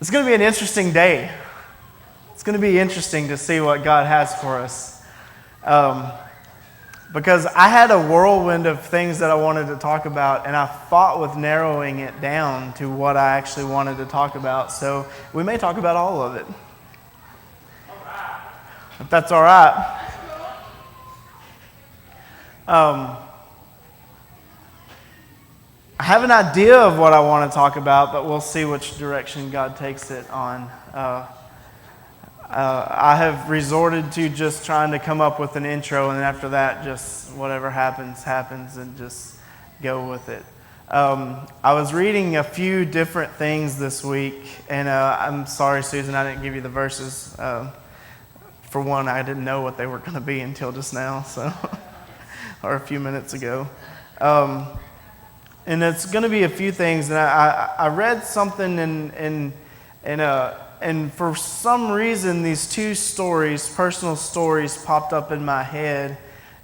It's going to be an interesting day. It's going to be interesting to see what God has for us. Because I had a whirlwind of things that I wanted to talk about, and I fought with narrowing it down to what I actually wanted to talk about. So we may talk about all of it. If that's all right. I have an idea of what I want to talk about, but we'll see which direction God takes it on. I have resorted to just trying to come up with an intro, and then after that, just whatever happens, and just go with it. I was reading a few different things this week, and I'm sorry, Susan, I didn't give you the verses. For one, I didn't know what they were going to be until just now, so or a few minutes ago. And it's going to be a few things. And I read something and for some reason these two stories, personal stories, popped up in my head.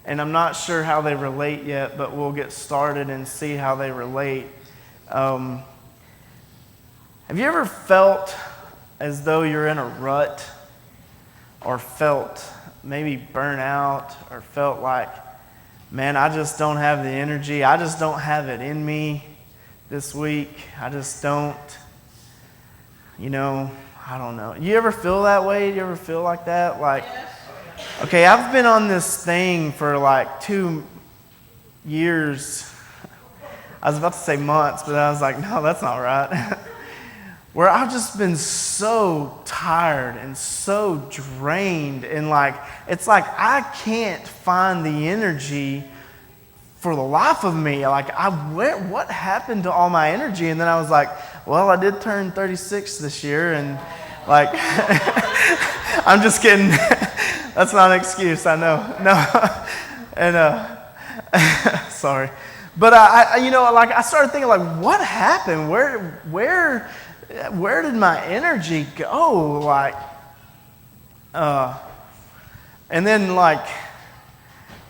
And I'm not sure how they relate yet, but we'll get started and see how they relate. Have you ever felt as though you're in a rut? Or felt maybe burnt out? Or felt like, man, I just don't have the energy. I just don't have it in me this week. I just don't, I don't know. You ever feel that way? You ever feel like that? Like, okay, I've been on this thing for like 2 years. I was about to say months, but I was like, no, that's not right. Where I've just been so tired and so drained, and it's like I can't find the energy for the life of me. What happened to all my energy? And then I was like, well, I did turn 36 this year, and I'm just kidding. That's not an excuse, I know. No, and sorry, but I started thinking what happened? Where did my energy go? And then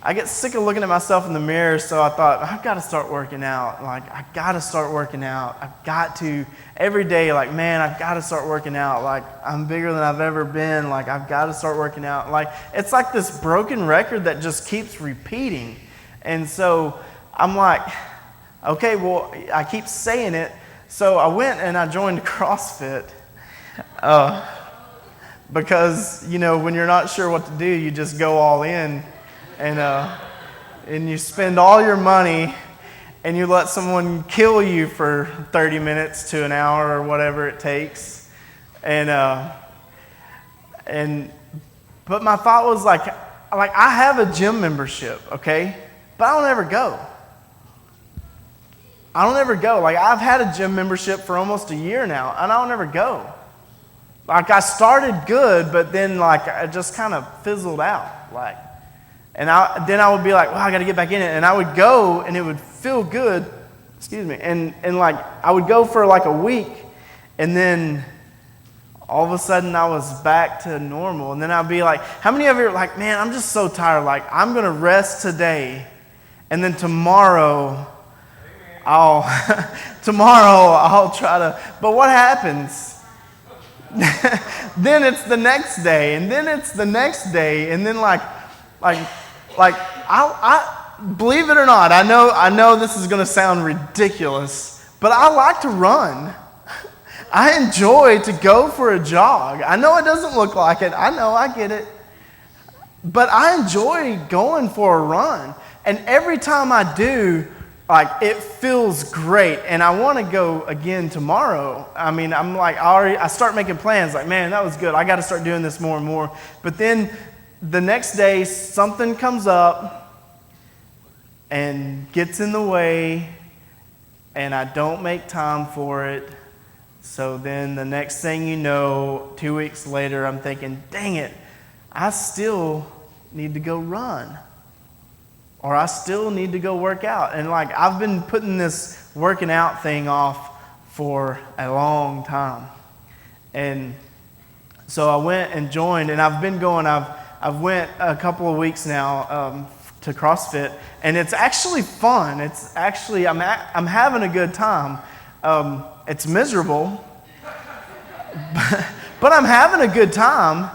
I get sick of looking at myself in the mirror, so I thought, I've got to start working out. I got to start working out. I've got to, every day, man, I've got to start working out. I'm bigger than I've ever been. I've got to start working out. It's like this broken record that just keeps repeating. And so I'm like, okay, well, I keep saying it. So I went and I joined CrossFit because, when you're not sure what to do, you just go all in and you spend all your money and you let someone kill you for 30 minutes to an hour or whatever it takes. But my thought was I have a gym membership, okay, but I don't ever go. I've had a gym membership for almost a year now, and I don't ever go. I started good, but then I just kind of fizzled out. Then I would be like, well, I got to get back in it, and I would go, and it would feel good. Excuse me, and I would go for a week, and then all of a sudden I was back to normal, and then I'd be like, how many of you are like, man, I'm just so tired. I'm gonna rest today, and then tomorrow I'll try to, but what happens? Then it's the next day, and then it's the next day, and then I believe it or not, I know this is going to sound ridiculous, but I like to run. I enjoy to go for a jog. I know it doesn't look like it. I know, I get it. But I enjoy going for a run, and every time I do, it feels great, and I want to go again tomorrow. I mean, I start making plans, man, that was good. I got to start doing this more and more. But then the next day, something comes up and gets in the way, and I don't make time for it. So then the next thing you know, 2 weeks later, I'm thinking, dang it, I still need to go run. Or I still need to go work out. And I've been putting this working out thing off for a long time. And so I went and joined, and I've been going, I've went a couple of weeks now to CrossFit, and it's actually fun. It's actually, I'm having a good time. It's miserable. but I'm having a good time.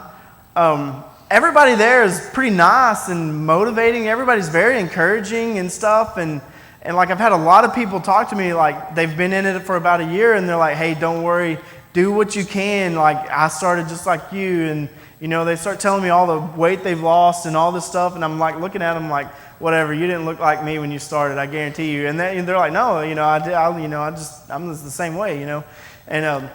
Everybody there is pretty nice and motivating. Everybody's very encouraging and stuff. And like I've had a lot of people talk to me like they've been in it for about a year and they're like, hey, don't worry, do what you can. Like I started just like you. And, they start telling me all the weight they've lost and all this stuff. And I'm like looking at them like, whatever, you didn't look like me when you started, I guarantee you. And they're like, no, I'm just the same way, And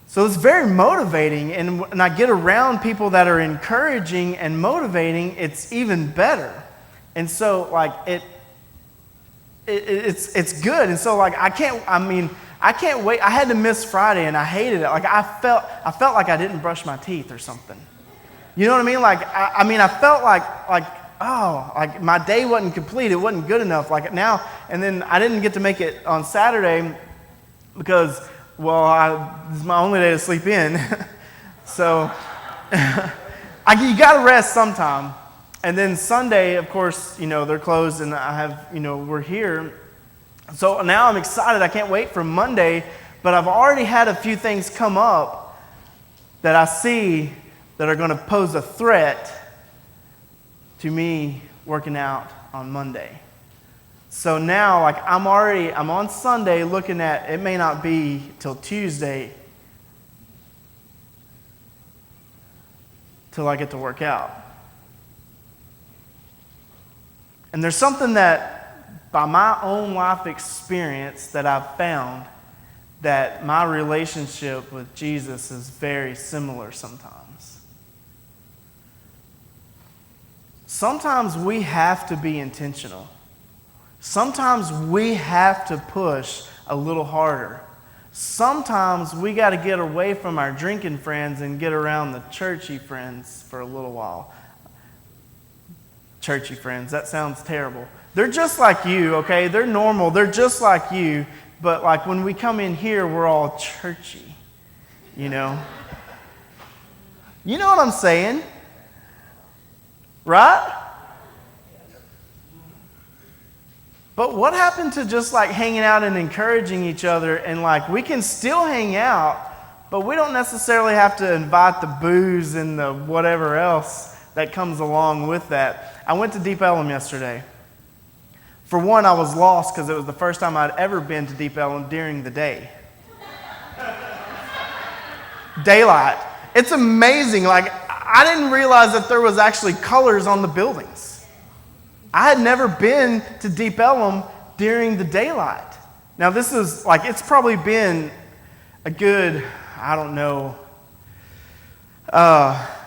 so it's very motivating. And when I get around people that are encouraging and motivating, it's even better. And so like it's good. And so like I can't wait. I had to miss Friday and I hated it. Like I felt like I didn't brush my teeth or something. You know what I mean? Like I felt like my day wasn't complete. It wasn't good enough. Like now, and then I didn't get to make it on Saturday because, this is my only day to sleep in. So you got to rest sometime. And then Sunday, of course, they're closed and I have, we're here. So now I'm excited. I can't wait for Monday. But I've already had a few things come up that I see that are going to pose a threat to me working out on Monday. So now, like I'm on Sunday looking at, it may not be till Tuesday till I get to work out. And there's something that, by my own life experience, that I've found that my relationship with Jesus is very similar sometimes. Sometimes we have to be intentional. Sometimes we have to push a little harder. Sometimes we got to get away from our drinking friends and get around the churchy friends for a little while. Churchy friends, that sounds terrible. They're just like you, okay? They're normal. They're just like you. But like when we come in here, we're all churchy, You know what I'm saying? Right? But what happened to just like hanging out and encouraging each other, and like we can still hang out, but we don't necessarily have to invite the booze and the whatever else that comes along with that. I went to Deep Ellum yesterday. For one, I was lost because it was the first time I'd ever been to Deep Ellum during the day. Daylight. It's amazing. Like, I didn't realize that there was actually colors on the buildings. I had never been to Deep Ellum during the daylight. Now this is like, it's probably been a good, I don't know,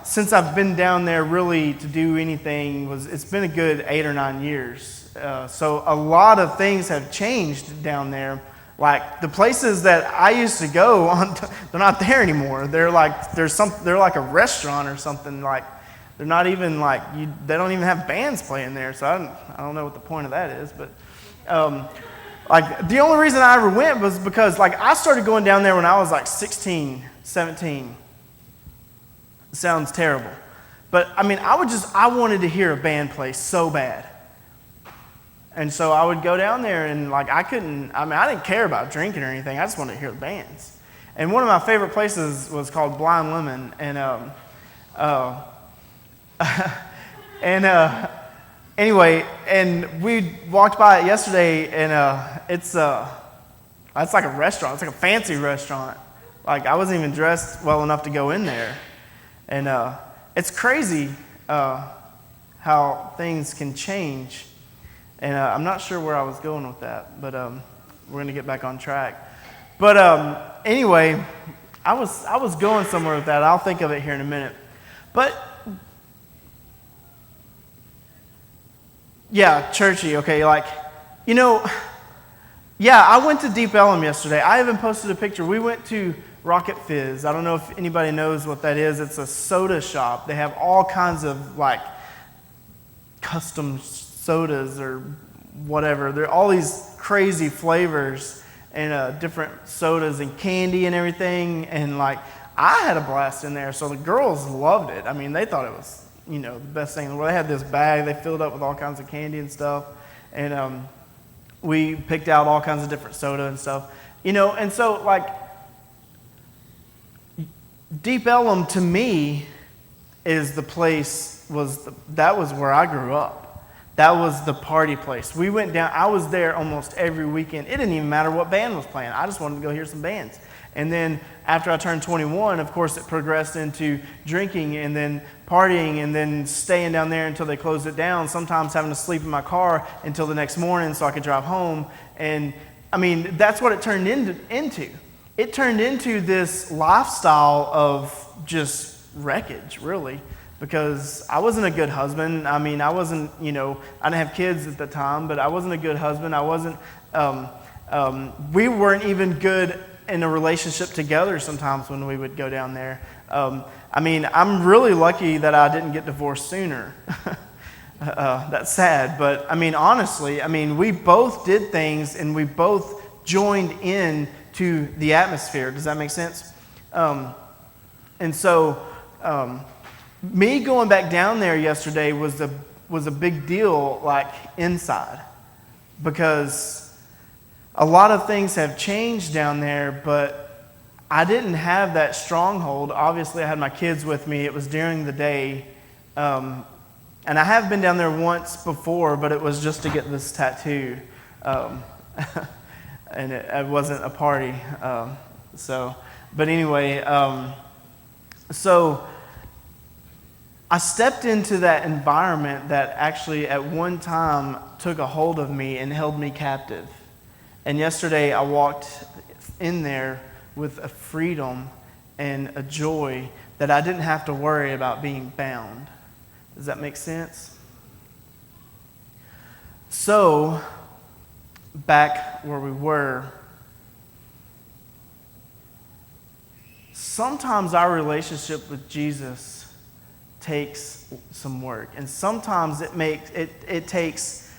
since I've been down there really to do anything, it's been a good 8 or 9 years. So a lot of things have changed down there. Like the places that I used to go on, they're not there anymore. They're like they're like a restaurant or something. Like they're not even like they don't even have bands playing there. So I don't know what the point of that is. But like the only reason I ever went was because like I started going down there when I was like 16, 17. It sounds terrible, but I mean I wanted to hear a band play so bad. And so I would go down there and like I didn't care about drinking or anything. I just wanted to hear the bands. And one of my favorite places was called Blind Lemon. Anyway, and we walked by it yesterday, and it's like a restaurant. It's like a fancy restaurant. Like I wasn't even dressed well enough to go in there. And it's crazy how things can change. And I'm not sure where I was going with that, but we're going to get back on track. But anyway, I was going somewhere with that. I'll think of it here in a minute. But yeah, churchy. Okay, like yeah, I went to Deep Ellum yesterday. I even posted a picture. We went to Rocket Fizz. I don't know if anybody knows what that is. It's a soda shop. They have all kinds of like custom sodas or whatever. There are all these crazy flavors and different sodas and candy and everything. And like, I had a blast in there. So the girls loved it. I mean, they thought it was, the best thing in the world. They had this bag they filled up with all kinds of candy and stuff. And we picked out all kinds of different soda and stuff. And so like, Deep Ellum to me is the place, that was where I grew up. That was the party place. We went down, I was there almost every weekend. It didn't even matter what band was playing. I just wanted to go hear some bands. And then after I turned 21, of course, it progressed into drinking and then partying and then staying down there until they closed it down, sometimes having to sleep in my car until the next morning so I could drive home. And I mean, that's what it turned into. It turned into this lifestyle of just wreckage, really, because I wasn't a good husband. I mean, I wasn't, I didn't have kids at the time, but I wasn't a good husband. I wasn't, we weren't even good in a relationship together sometimes when we would go down there. I mean, I'm really lucky that I didn't get divorced sooner. That's sad, but I mean, honestly, we both did things and we both joined in to the atmosphere. Does that make sense? And so, me going back down there yesterday was a big deal, like inside, because a lot of things have changed down there, but I didn't have that stronghold. Obviously, I had my kids with me. It was during the day. And I have been down there once before, but it was just to get this tattoo. And it wasn't a party. But anyway, so I stepped into that environment that actually at one time took a hold of me and held me captive. And yesterday I walked in there with a freedom and a joy that I didn't have to worry about being bound. Does that make sense? So, back where we were, sometimes our relationship with Jesus takes some work, and sometimes it takes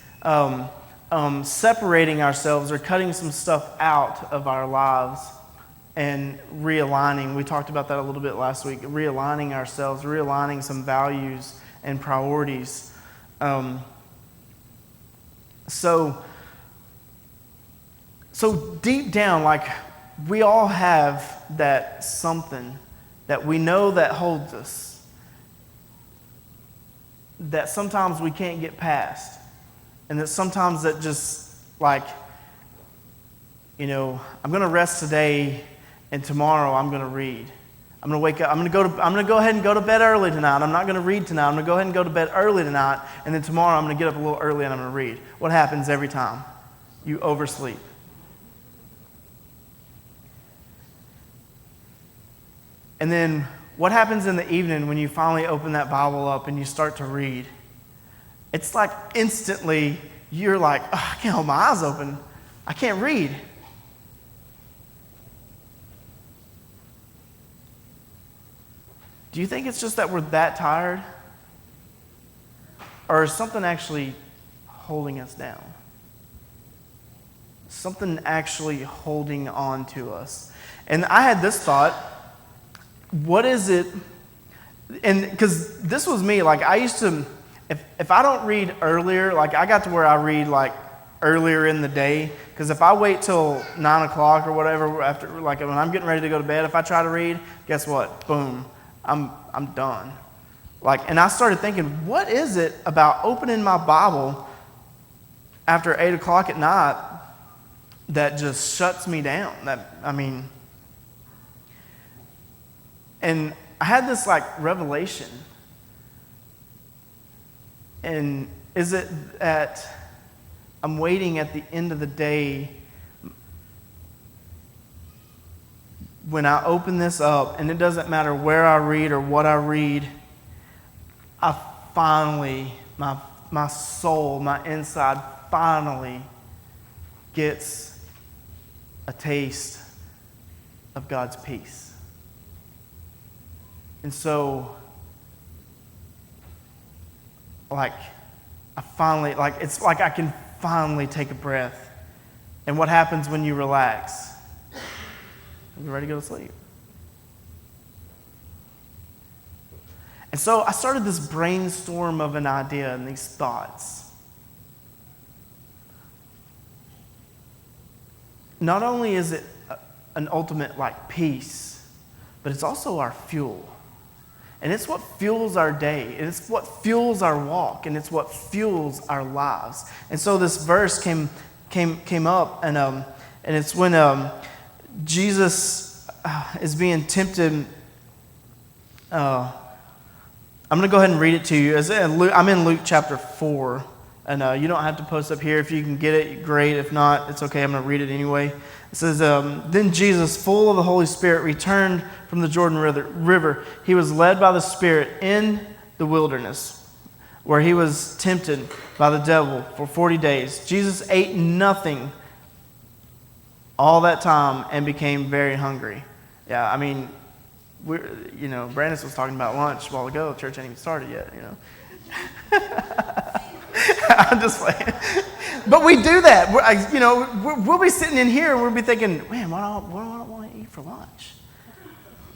separating ourselves or cutting some stuff out of our lives and realigning. We talked about that a little bit last week. Realigning ourselves, realigning some values and priorities. So deep down, like, we all have that something that we know that holds us, that sometimes we can't get past. And that sometimes that just, like, I'm going to rest today, and tomorrow I'm going to read. I'm going to wake up. I'm going to go ahead and go to bed early tonight. I'm not going to read tonight. I'm going to go ahead and go to bed early tonight, and then tomorrow I'm going to get up a little early and I'm going to read. What happens every time? You oversleep. And then what happens in the evening when you finally open that Bible up and you start to read? It's like instantly you're like, oh, I can't hold my eyes open. I can't read. Do you think it's just that we're that tired? Or is something actually holding us down? Something actually holding on to us? And I had this thought, what is it? And because this was me, like I used to, if I don't read earlier, like I got to where I read like earlier in the day, because if I wait till 9 o'clock or whatever, after, like when I'm getting ready to go to bed, if I try to read, guess what? Boom, I'm done. Like, and I started thinking, what is it about opening my Bible after 8 o'clock at night that just shuts me down? And I had this like revelation. And is it that I'm waiting at the end of the day when I open this up, and it doesn't matter where I read or what I read, I finally, my soul, my inside finally gets a taste of God's peace. And so, like, it's like I can finally take a breath. And what happens when you relax? You're ready to go to sleep. And so I started this brainstorm of an idea and these thoughts. Not only is it an ultimate like peace, but it's also our fuel. And it's what fuels our day. And it's what fuels our walk. And it's what fuels our lives. And so this verse came up, and it's when Jesus is being tempted. I'm going to go ahead and read it to you. I'm in Luke chapter 4. And you don't have to post up here. If you can get it, great. If not, it's okay. I'm going to read it anyway. It says, Then Jesus, full of the Holy Spirit, returned from the Jordan River. He was led by the Spirit in the wilderness, where he was tempted by the devil for 40 days. Jesus ate nothing all that time and became very hungry. Yeah, I mean, Brandis was talking about lunch a while ago. Church ain't even started yet, I'm just playing. But we do that. We'll be sitting in here and we'll be thinking, man, what do I want to eat for lunch?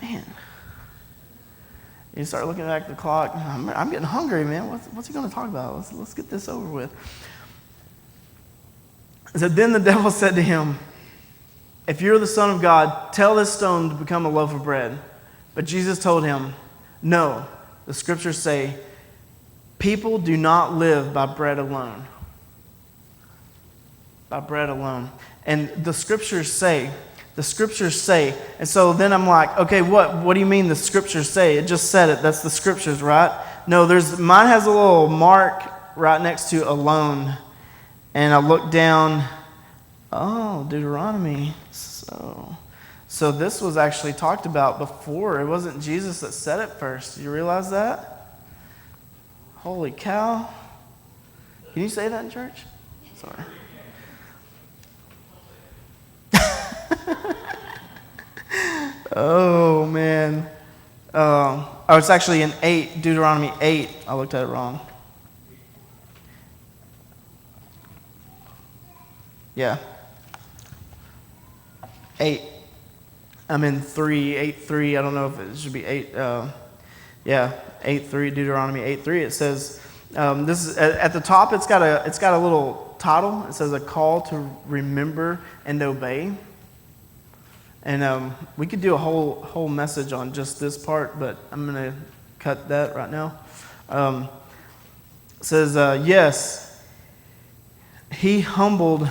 Man. You start looking back at the clock. I'm getting hungry, man. What's he going to talk about? Let's get this over with. So then the devil said to him, if you're the Son of God, tell this stone to become a loaf of bread. But Jesus told him, no, the scriptures say, people do not live by bread alone. By bread alone. And the scriptures say, and so then I'm like, okay, what do you mean the scriptures say? It just said it. That's the scriptures, right? No, mine has a little mark right next to alone. And I look down, Deuteronomy. So this was actually talked about before. It wasn't Jesus that said it first. You realize that? Holy cow. Can you say that in church? Sorry. Oh, man. It's actually in Deuteronomy 8. I looked at it wrong. Yeah. 8. I'm in 8:3. I don't know if it should be 8. 8:3, Deuteronomy 8:3. It says, this is at the top. It's got a little title. It says a call to remember and obey. And we could do a whole message on just this part, but I'm going to cut that right now. It says, yes, he humbled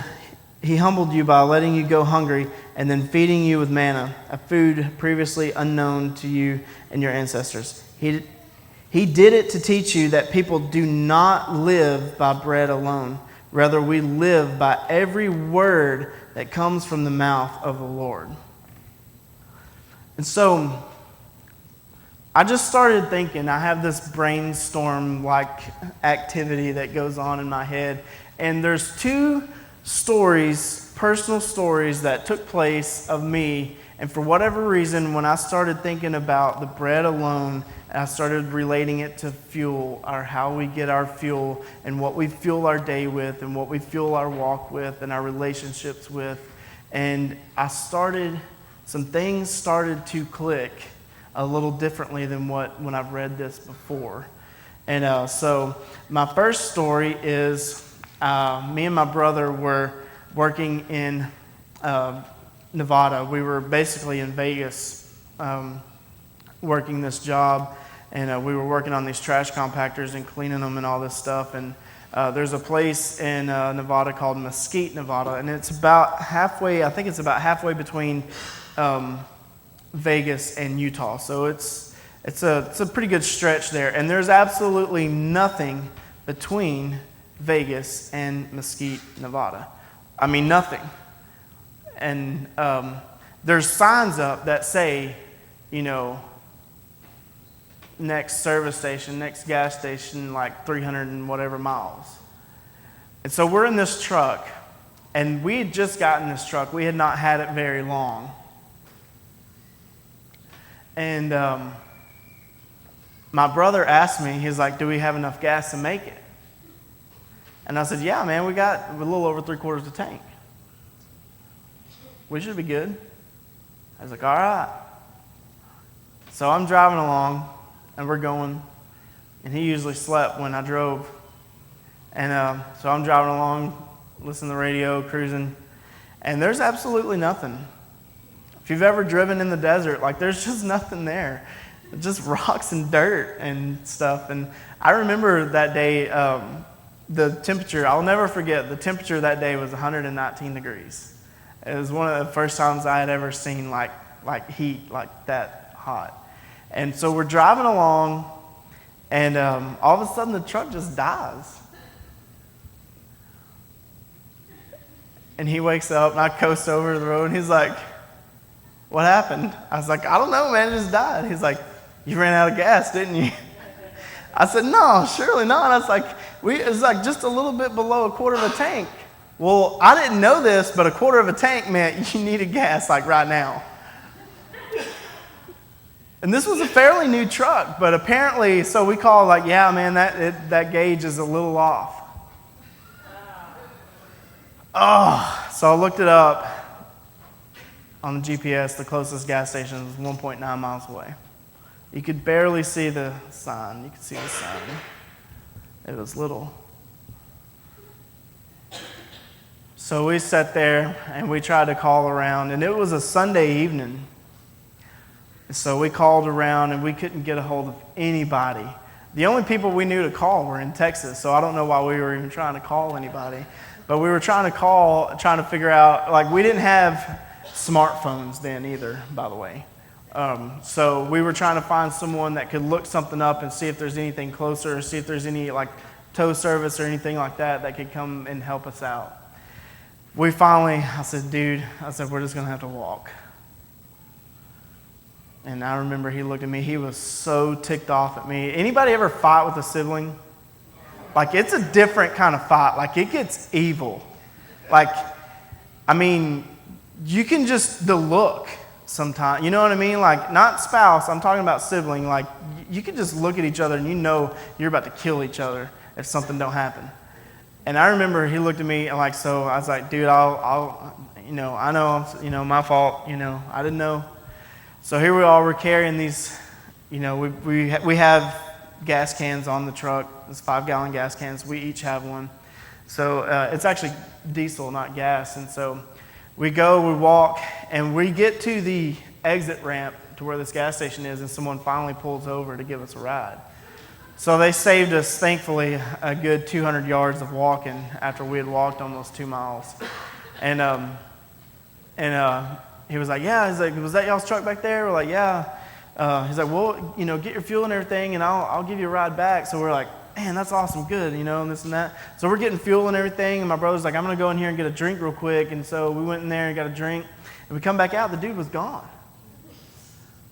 you by letting you go hungry and then feeding you with manna, a food previously unknown to you and your ancestors. He did it to teach you that people do not live by bread alone. Rather, we live by every word that comes from the mouth of the Lord. And so, I just started thinking, I have this brainstorm-like activity that goes on in my head. And there's 2 stories, personal stories that took place of me. And for whatever reason, when I started thinking about the bread alone, I started relating it to fuel, or how we get our fuel, and what we fuel our day with, and what we fuel our walk with, and our relationships with. And some things started to click a little differently than when I've read this before. And so my first story is me and my brother were working in Nevada. We were basically in Vegas working this job, and we were working on these trash compactors and cleaning them and all this stuff. And there's a place in Nevada called Mesquite, Nevada, and it's about halfway. I think it's about halfway between Vegas and Utah. So it's a pretty good stretch there, and there's absolutely nothing between Vegas and Mesquite, Nevada. I mean, nothing. And there's signs up that say, next service station, next gas station, like 300 and whatever miles. And so we're in this truck, and we had just gotten this truck. We had not had it very long. And my brother asked me, he's like, do we have enough gas to make it? And I said, yeah, man, we got a little over 3/4 of the tank. We should be good. I was like, all right. So I'm driving along, and we're going, and he usually slept when I drove. And so I'm driving along, listening to the radio, cruising, and there's absolutely nothing. If you've ever driven in the desert, like there's just nothing there. Just rocks and dirt and stuff. And I remember that day, the temperature, I'll never forget, the temperature that day was 119 degrees. It was one of the first times I had ever seen like heat like that hot. And so we're driving along, and all of a sudden the truck just dies. And he wakes up, and I coast over the road, and he's like, "What happened?" I was like, "I don't know, man, it just died." He's like, "You ran out of gas, didn't you?" I said, "No, surely not." I was like, it's like just a little bit below a quarter of a tank. Well, I didn't know this, but a quarter of a tank meant you needed gas like right now. And this was a fairly new truck, but apparently, so we called like, "Yeah, man, that gauge is a little off." Oh, so I looked it up on the GPS. The closest gas station was 1.9 miles away. You could barely see the sign. You could see the sign. It was little. So we sat there and we tried to call around, and it was a Sunday evening. So we called around and we couldn't get a hold of anybody. The only people we knew to call were in Texas, so I don't know why we were even trying to call anybody. But we were trying to figure out, like, we didn't have smartphones then either, by the way. So we were trying to find someone that could look something up and see if there's anything closer, or see if there's any like tow service or anything like that could come and help us out. I said, "Dude," "we're just going to have to walk." And I remember he looked at me, he was so ticked off at me. Anybody ever fight with a sibling? Like, it's a different kind of fight. Like, it gets evil. Like, I mean, you can just, the look sometimes, you know what I mean? Like, not spouse, I'm talking about sibling. Like, you can just look at each other and you know you're about to kill each other if something don't happen. And I remember he looked at me and like, so I was like, "Dude, I know, my fault, I didn't know." So here we are, we're carrying these, we have gas cans on the truck. It's 5-gallon gas cans. We each have one. So it's actually diesel, not gas. And so we walk, and we get to the exit ramp to where this gas station is, and someone finally pulls over to give us a ride. So they saved us, thankfully, a good 200 yards of walking after we had walked almost 2 miles. And he was like, "Yeah," he's like, "Was that y'all's truck back there?" We're like, "Yeah." He's like, "Well, get your fuel and everything, and I'll give you a ride back." So we're like, "Man, that's awesome, good, and this and that." So we're getting fuel and everything, and my brother's like, "I'm going to go in here and get a drink real quick." And so we went in there and got a drink, and we come back out, the dude was gone.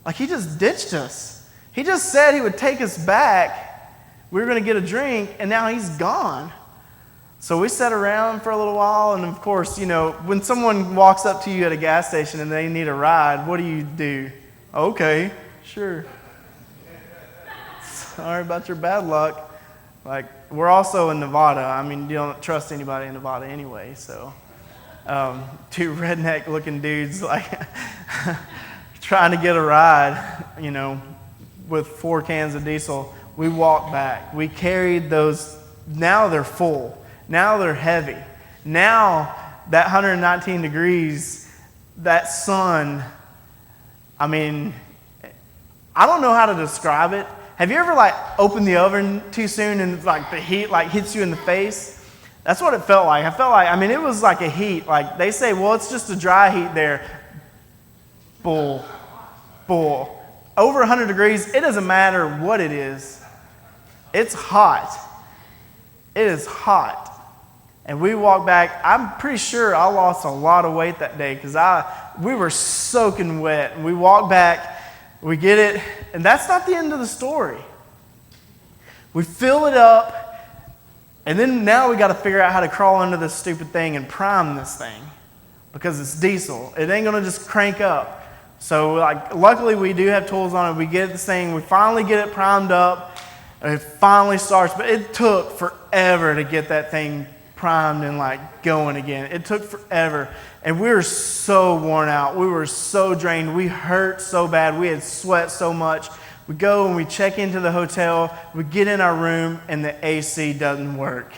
Like, he just ditched us. He just said he would take us back. We were going to get a drink, and now he's gone. So we sat around for a little while, and of course, when someone walks up to you at a gas station and they need a ride, what do? "Okay, sure. Sorry about your bad luck." Like, we're also in Nevada. I mean, you don't trust anybody in Nevada anyway, so two redneck-looking dudes, like, trying to get a ride, with 4 cans of diesel. We walked back. We carried those. Now they're full. Now they're heavy. Now that 119 degrees, that sun, I mean, I don't know how to describe it. Have you ever opened the oven too soon and the heat hits you in the face? That's what it felt like. It was like a heat. Like they say, well, it's just a dry heat there. Bull. Over 100 degrees, it doesn't matter what it is. It's hot. It is hot. And we walked back. I'm pretty sure I lost a lot of weight that day because we were soaking wet. And we walked back, we get it, and that's not the end of the story. We fill it up, and then now we got to figure out how to crawl under this stupid thing and prime this thing because it's diesel. It ain't going to just crank up. So luckily we do have tools on it. We get this thing, we finally get it primed up, and it finally starts, but it took forever to get that thing primed and going again. It took forever. And we were so worn out. We were so drained. We hurt so bad. We had sweat so much. We go and we check into the hotel. We get in our room and the AC doesn't work.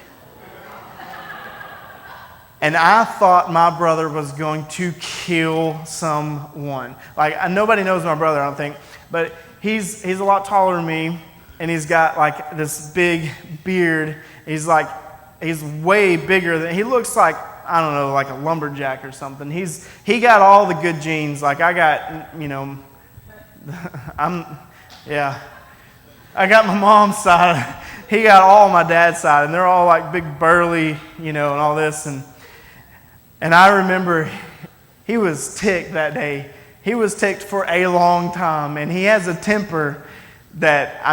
And I thought my brother was going to kill someone. Like, nobody knows my brother, I don't think. But he's a lot taller than me, and he's got like this big beard. He's way bigger than, he looks like, I don't know, like a lumberjack or something. He got all the good genes. Like I got, I got my mom's side. He got all my dad's side, and they're all like big burly, and all this. And I remember he was ticked that day. He was ticked for a long time, and he has a temper that,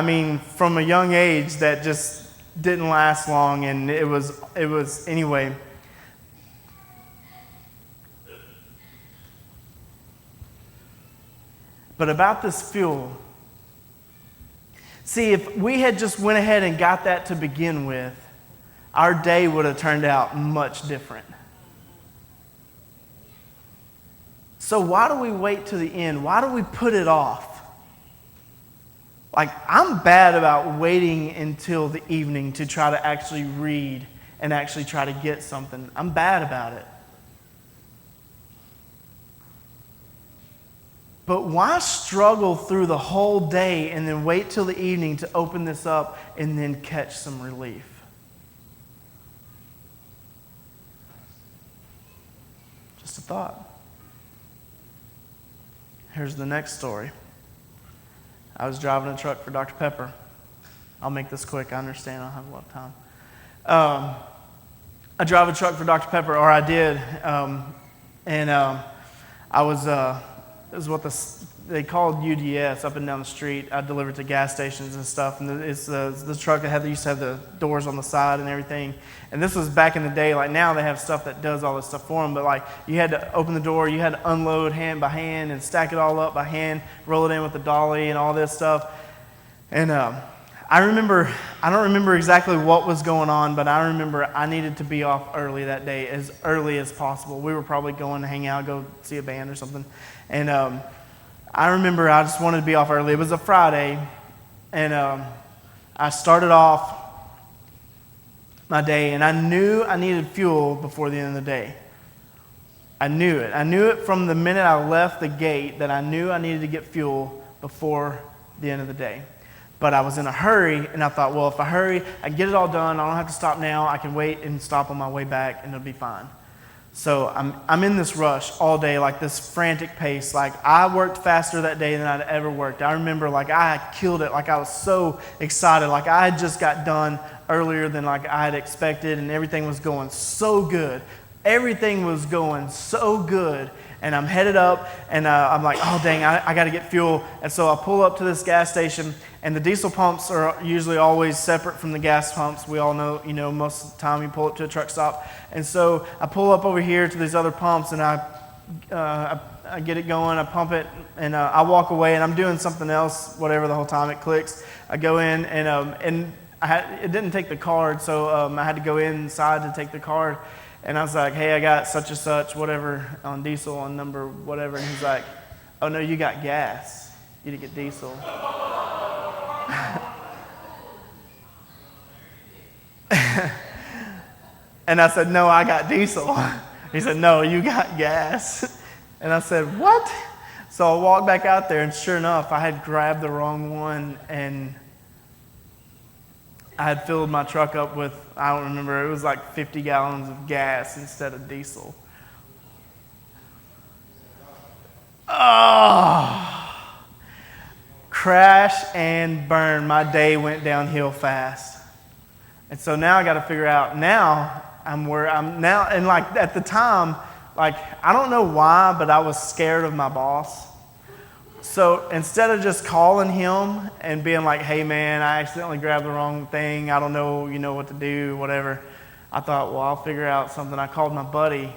from a young age that just didn't last long, and it was anyway. But about this fuel, see, if we had just went ahead and got that to begin with, our day would have turned out much different. So why do we wait to the end? Why do we put it off? Like, I'm bad about waiting until the evening to try to actually read and actually try to get something. I'm bad about it. But why struggle through the whole day and then wait till the evening to open this up and then catch some relief? Just a thought. Here's the next story. I was driving a truck for Dr. Pepper. I'll make this quick. I understand I don't have a lot of time. I drive a truck for Dr. Pepper, or I did. I was, it was what they called UDS up and down the street. I delivered to gas stations and stuff. And it's the truck that used to have the doors on the side and everything. And this was back in the day. Like now they have stuff that does all this stuff for them. But like you had to open the door, you had to unload hand by hand and stack it all up by hand, roll it in with the dolly and all this stuff. And I don't remember exactly what was going on, but I remember I needed to be off early that day, as early as possible. We were probably going to hang out, go see a band or something. And I remember I just wanted to be off early. It was a Friday, and I started off my day, and I knew I needed fuel before the end of the day. I knew it. I knew it from the minute I left the gate that I knew I needed to get fuel before the end of the day. But I was in a hurry, and I thought, well, if I hurry, I can get it all done. I don't have to stop now. I can wait and stop on my way back, and it'll be fine. So I'm in this rush all day, like this frantic pace. Like I worked faster that day than I'd ever worked. I remember like I had killed it. Like I was so excited. Like I had just got done earlier than like I had expected, and everything was going so good. Everything was going so good. And I'm headed up, and I'm like, oh, dang, I got to get fuel. And so I pull up to this gas station, and the diesel pumps are usually always separate from the gas pumps. We all know, most of the time you pull up to a truck stop. And so I pull up over here to these other pumps, and I get it going, I pump it, and I walk away, and I'm doing something else, whatever, the whole time it clicks. I go in, and it didn't take the card, so I had to go inside to take the card. And I was like, hey, I got such and such, whatever, on diesel, on number whatever. And he's like, oh, no, you got gas. You didn't get diesel. And I said, no, I got diesel. He said, no, you got gas. And I said, what? So I walked back out there, and sure enough, I had grabbed the wrong one, and I had filled my truck up with, I don't remember, it was like 50 gallons of gas instead of diesel. Oh, crash and burn. My day went downhill fast. And so now I got to figure out, now I'm where I'm now, and like at the time, like I don't know why, but I was scared of my boss. So instead of just calling him and being like, hey man, I accidentally grabbed the wrong thing, I don't know, what to do, whatever, I thought, well, I'll figure out something. I called my buddy,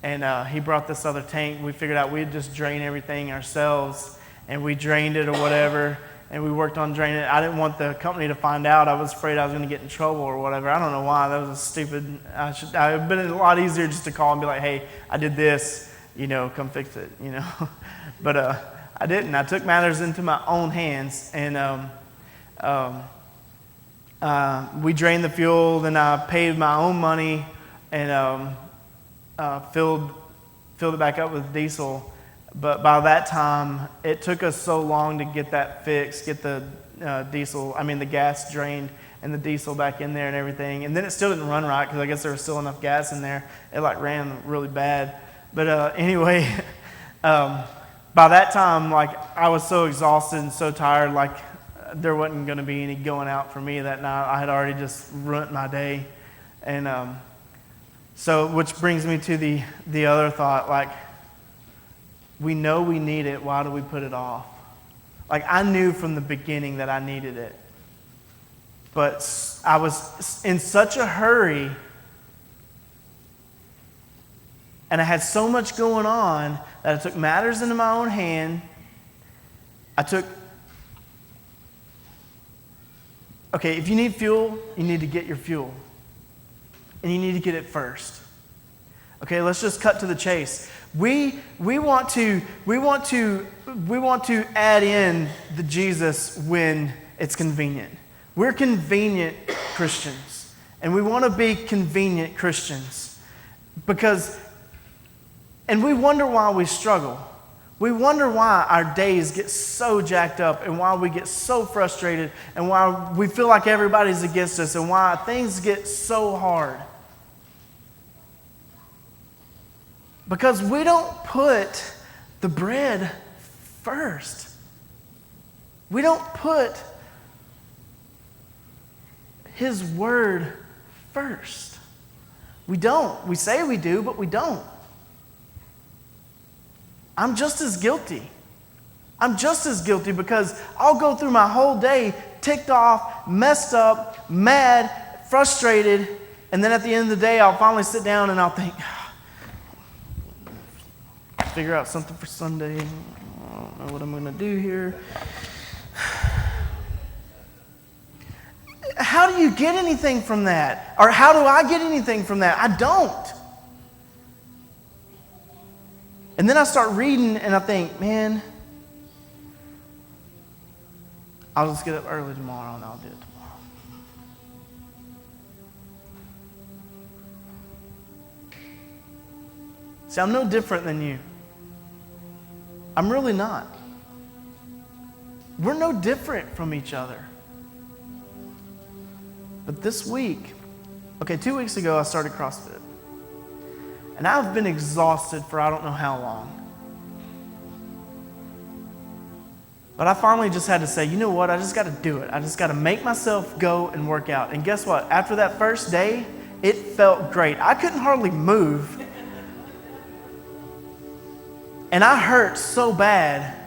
and he brought this other tank. We figured out we'd just drain everything ourselves, and we drained it or whatever, and we worked on draining it. I didn't want the company to find out. I was afraid I was going to get in trouble or whatever. I don't know why. That was a stupid, it would been a lot easier just to call and be like, hey, I did this, come fix it, But I didn't. I took matters into my own hands, and we drained the fuel. Then I paid my own money, and filled it back up with diesel. But by that time, it took us so long to get that fixed, get the the gas drained and the diesel back in there and everything. And then it still didn't run right because I guess there was still enough gas in there. It ran really bad. But anyway, by that time, I was so exhausted and so tired, there wasn't going to be any going out for me that night. I had already just ruined my day. And so, which brings me to the other thought, we know we need it. Why do we put it off? I knew from the beginning that I needed it. But I was in such a hurry and I had so much going on that I took matters into my own hand. Okay, if you need fuel, you need to get your fuel. And you need to get it first. Okay, let's just cut to the chase. We want to add in the Jesus when it's convenient. We're convenient Christians, and we want to be convenient Christians and we wonder why we struggle. We wonder why our days get so jacked up and why we get so frustrated and why we feel like everybody's against us and why things get so hard. Because we don't put the bread first. We don't put His Word first. We don't. We say we do, but we don't. I'm just as guilty. I'm just as guilty because I'll go through my whole day ticked off, messed up, mad, frustrated, and then at the end of the day, I'll finally sit down and I'll think, figure out something for Sunday. I don't know what I'm going to do here. How do you get anything from that? Or how do I get anything from that? I don't. And then I start reading and I think, man, I'll just get up early tomorrow and I'll do it tomorrow. See, I'm no different than you. I'm really not. We're no different from each other. But this week, 2 weeks ago, I started CrossFit. And I've been exhausted for I don't know how long. But I finally just had to say, you know what? I just got to do it. I just got to make myself go and work out. And guess what? After that first day, it felt great. I couldn't hardly move. And I hurt so bad.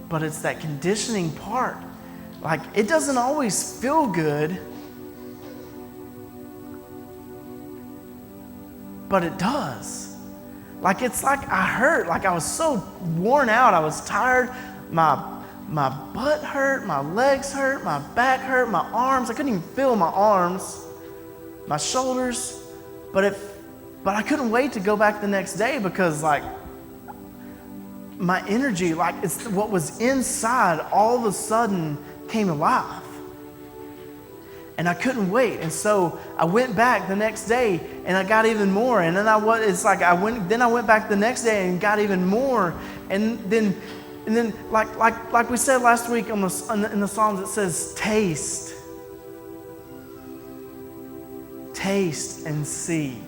But it's that conditioning part. It doesn't always feel good. But it does. It's like I hurt. I was so worn out. I was tired. My butt hurt. My legs hurt. My back hurt. My arms. I couldn't even feel my arms. My shoulders. But I couldn't wait to go back the next day because my energy, it's what was inside all of a sudden came alive. And I couldn't wait. And so I went back the next day and I got even more. And then I went back the next day and got even more. And then like we said last week in the Psalms, it says, taste and see.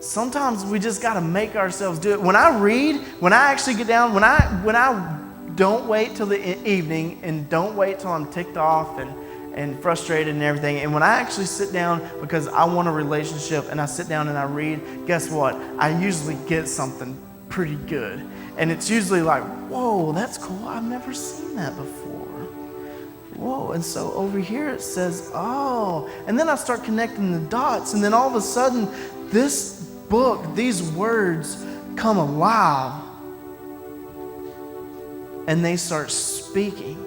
Sometimes we just got to make ourselves do it. When I read, when I actually get down, when I don't wait till the evening and don't wait till I'm ticked off and frustrated and everything, and when I actually sit down because I want a relationship and I sit down and I read, guess what? I usually get something pretty good. And it's usually like, whoa, that's cool. I've never seen that before. Whoa, and so over here it says, oh, and then I start connecting the dots, and then all of a sudden, this book, these words come alive and they start speaking.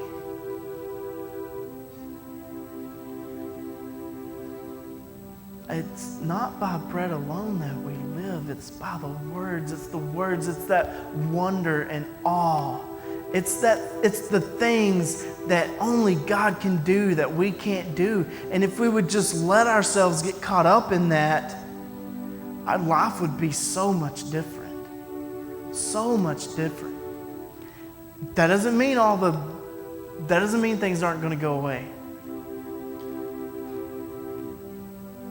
It's not by bread alone that we live. It's by the words. It's the words. It's that wonder and awe. It's the things that only God can do that we can't do. And if we would just let ourselves get caught up in that, our life would be so much different. So much different. That doesn't mean things aren't going to go away.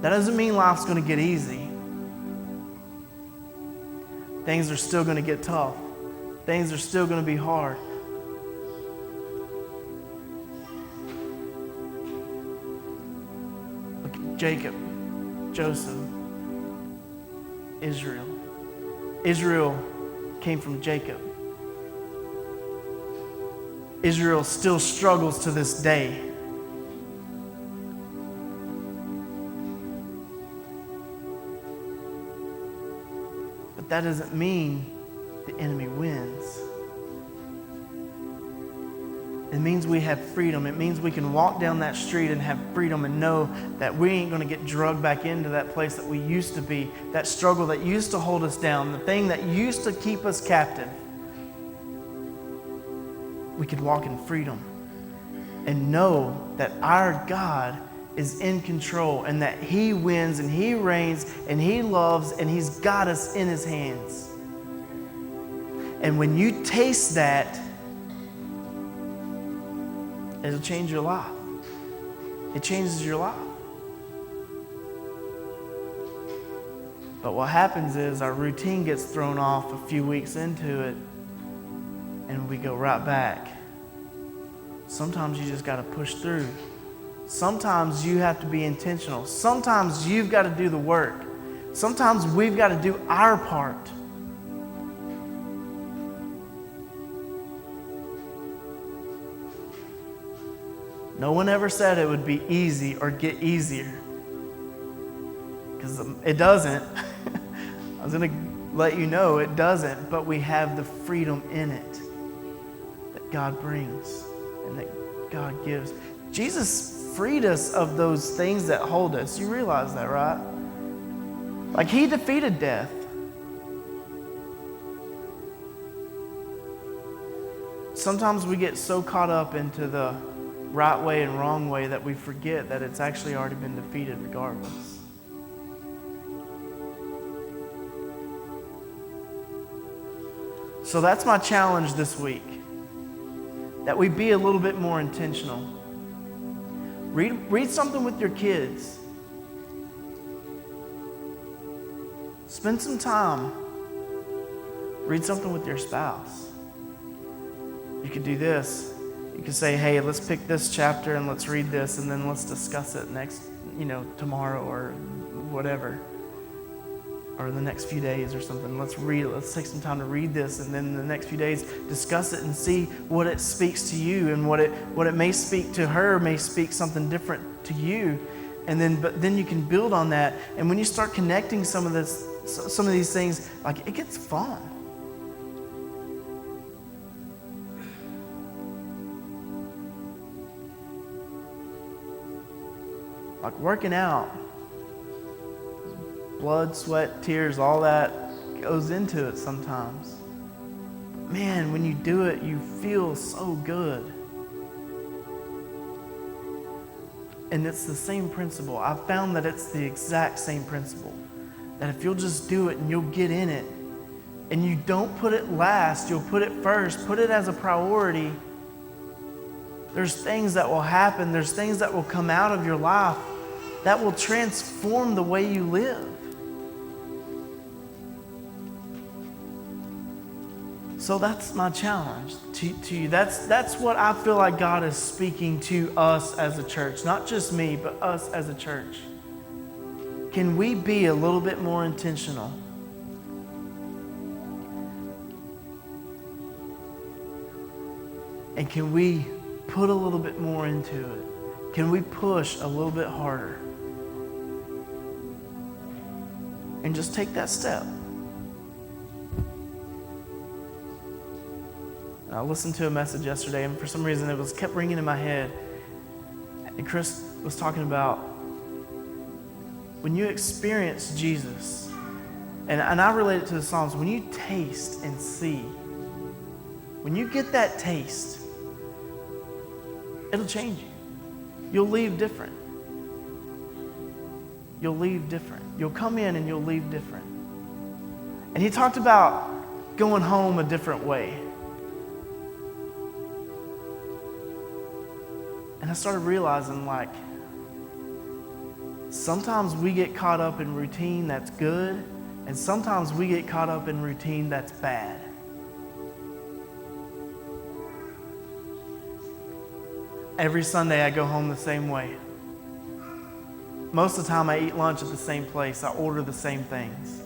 That doesn't mean life's going to get easy. Things are still going to get tough. Things are still going to be hard. Look at Jacob, Joseph, Israel. Israel came from Jacob. Israel still struggles to this day. But that doesn't mean the enemy wins. It means we have freedom. It means we can walk down that street and have freedom and know that we ain't going to get drugged back into that place that we used to be, that struggle that used to hold us down, the thing that used to keep us captive. We could walk in freedom and know that our God is in control and that He wins and He reigns and He loves and He's got us in His hands. And when you taste that, it'll change your life. It changes your life. But what happens is our routine gets thrown off a few weeks into it and we go right back. Sometimes you just got to push through. Sometimes you have to be intentional. Sometimes you've got to do the work. Sometimes we've got to do our part. No one ever said it would be easy or get easier. Because it doesn't. I was going to let you know it doesn't, but we have the freedom in it that God brings and that God gives. Jesus freed us of those things that hold us. You realize that, right? Like He defeated death. Sometimes we get so caught up into the right way and wrong way that we forget that it's actually already been defeated regardless. So that's my challenge this week, that we be a little bit more intentional. Read something with your kids. Spend some time. Read something with your spouse. You could do this. You could say, hey, let's pick this chapter and let's read this and then let's discuss it next, tomorrow or whatever. Or the next few days or something. Let's read it. Let's take some time to read this and then the next few days discuss it and see what it speaks to you and what it may speak to her may speak something different to you. But then you can build on that. And when you start connecting some of these things, like it gets fun. Like working out, blood, sweat, tears, all that goes into it sometimes. Man, when you do it, you feel so good. And it's the same principle. I've found that it's the exact same principle. That if you'll just do it and you'll get in it, and you don't put it last, you'll put it first, put it as a priority, there's things that will happen, there's things that will come out of your life that will transform the way you live. So that's my challenge to you. That's what I feel like God is speaking to us as a church. Not just me, but us as a church. Can we be a little bit more intentional? And can we put a little bit more into it? Can we push a little bit harder? And just take that step. I listened to a message yesterday, and for some reason it kept ringing in my head. And Chris was talking about when you experience Jesus, and I relate it to the Psalms, when you taste and see when you get that taste, it'll change you. You'll leave different. You'll leave different. You'll come in and you'll leave different. And he talked about going home a different way. And I started realizing, like, sometimes we get caught up in routine that's good, and sometimes we get caught up in routine that's bad. Every Sunday I go home the same way. Most of the time I eat lunch at the same place. I order the same things.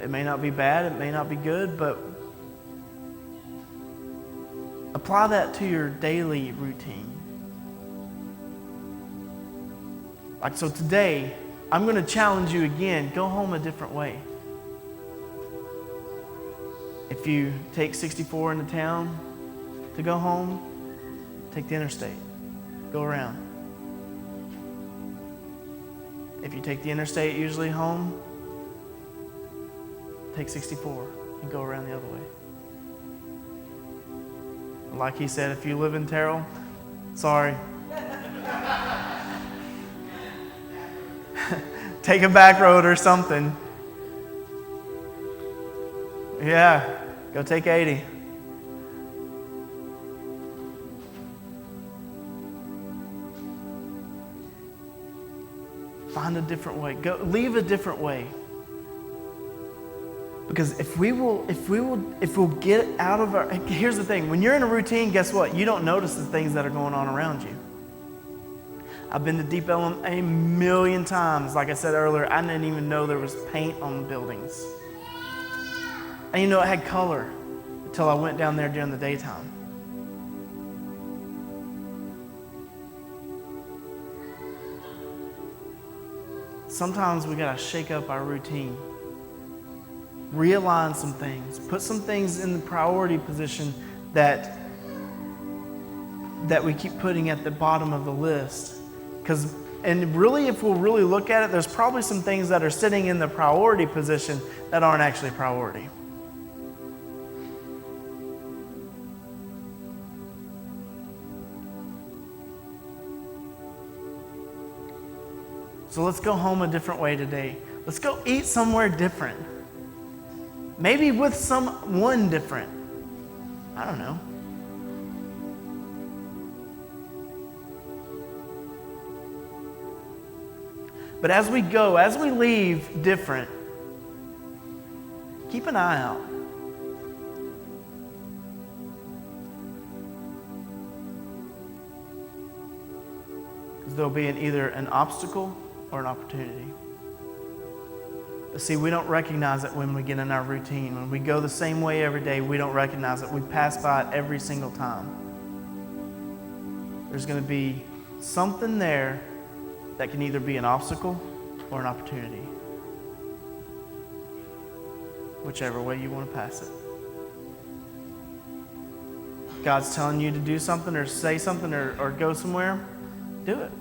It may not be bad, it may not be good, but apply that to your daily routine. Like, so today, I'm going to challenge you again, go home a different way. If you take 64 into town to go home, take the interstate, go around. If you take the interstate usually home, take 64 and go around the other way. Like he said, if you live in Terrell, sorry. Take a back road or something. Yeah, go take 80. Find a different way. Go leave a different way. Because if we'll get out of our, here's the thing, when you're in a routine, guess what? You don't notice the things that are going on around you. I've been to Deep Ellum a million times. Like I said earlier, I didn't even know there was paint on the buildings. And you know, it had color until I went down there during the daytime. Sometimes we gotta shake up our routine. Realign some things. Put some things in the priority position that we keep putting at the bottom of the list. And really, if we'll really look at it, there's probably some things that are sitting in the priority position that aren't actually priority. So let's go home a different way today. Let's go eat somewhere different. Maybe with someone different. I don't know. But as we go, as we leave different, keep an eye out. Because there'll be either an obstacle or an opportunity. But see, we don't recognize it when we get in our routine. When we go the same way every day, we don't recognize it. We pass by it every single time. There's going to be something there that can either be an obstacle or an opportunity. Whichever way you want to pass it. If God's telling you to do something or say something or go somewhere, do it.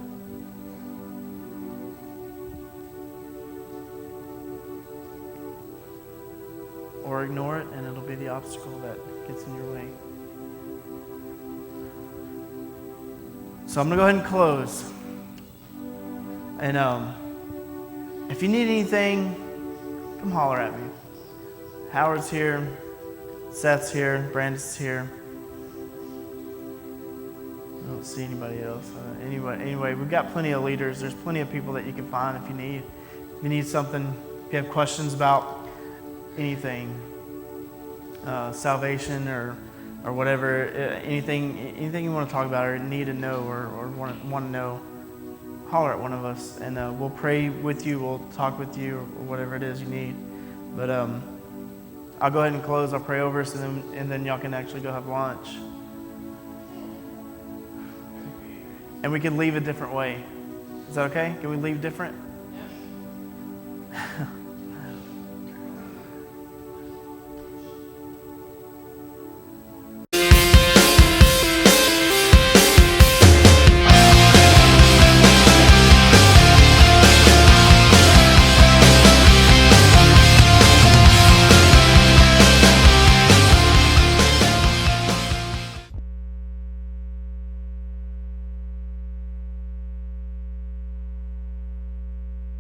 Or ignore it, and it'll be the obstacle that gets in your way. So I'm going to go ahead and close. And if you need anything, come holler at me. Howard's here, Seth's here, Brandon's here. I don't see anybody else. Anyway, we've got plenty of leaders. There's plenty of people that you can find if you need. If you need something, if you have questions about anything, salvation or whatever, anything you want to talk about or need to know or want to know, holler at one of us, and we'll pray with you, we'll talk with you, or whatever it is you need. But I'll go ahead and close. I'll pray over us, and then y'all can actually go have lunch. And we can leave a different way. Is that okay? Can we leave different?